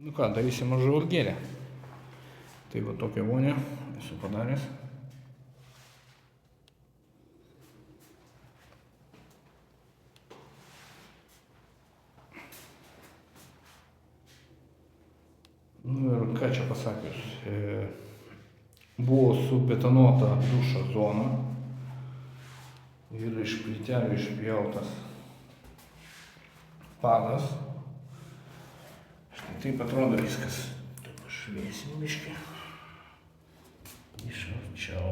Nu ką, darysim mažą uogėlę. Tai va tokią vonią esu padaręs. Nu ir ką čia pasakius. Buvo subetonuota dušo zona ir iš plytelių išpjautas padas. Štai taip atrodo viskas. Taip pašviesim biškį. Iš arčiau.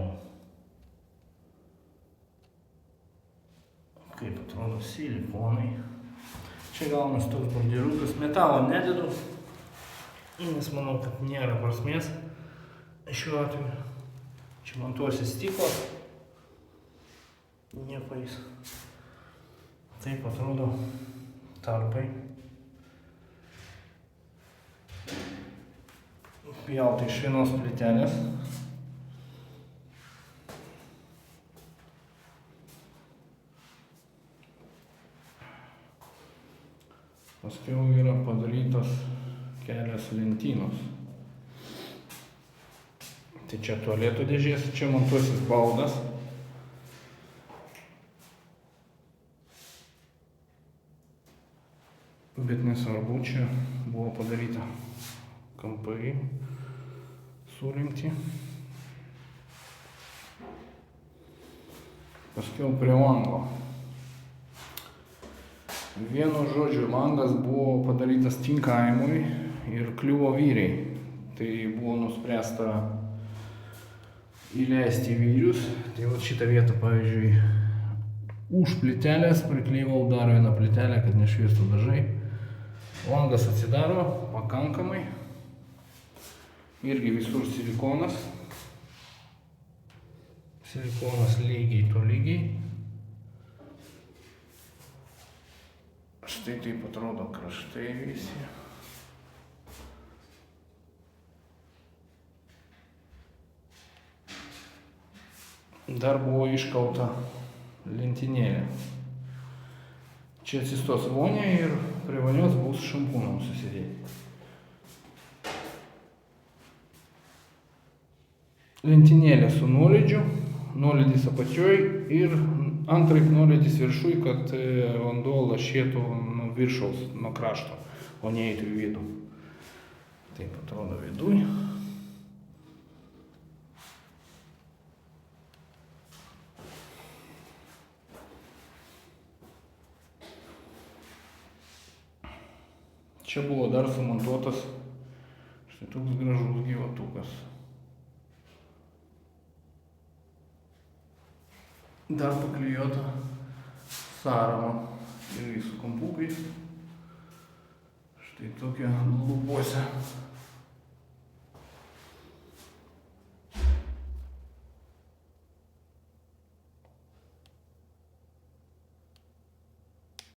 Kaip atrodo silikonai. Čia gaunas toks bordirukas. Metalo nededu, nes manau, kad nėra prasmės šiuo atveju. Čia montuosi stiklo. Nieko jis. Taip atrodo tarpai. Pjauti iš vienos plytelės. Paskiau yra padarytos kelios lentynos. Tai čia tualeto dėžės, čia montuosis baldas. Bet nesvarbu, čia buvo padaryta kampai surinkti. Paskiau prie lango. Vienu žodžiu, langas buvo padarytas tinkavimui ir kliuvo vyriai. Tai buvo nuspręsta įleisti vyrius. Tai va šitą vietą, pavyzdžiui, už plytelės priklijau dar vieną plytelę, kad nešviestų dažai. Langas atsidaro pakankamai. Irgi visur silikonas. Silikonas lygiai to lygiai. Štai taip atrodo kraštai visi. Dar buvo iškalta lentynėlė. Čia atsistos vonė ir prie vonios bus šampūnams susidėti. Lentynėlė su nuolydžiu, nuolydis apačioj ir antraip nuolydis viršuj, kad vanduo lašėtų nuo viršaus, nuo krašto, o neįtų į vidų. Taip atrodo viduj. Čia buvo dar sumontuotas štai toks gražus gyvatukas. Dar paklijuota sąrama irgi su kampukais. Štai tokia lubose.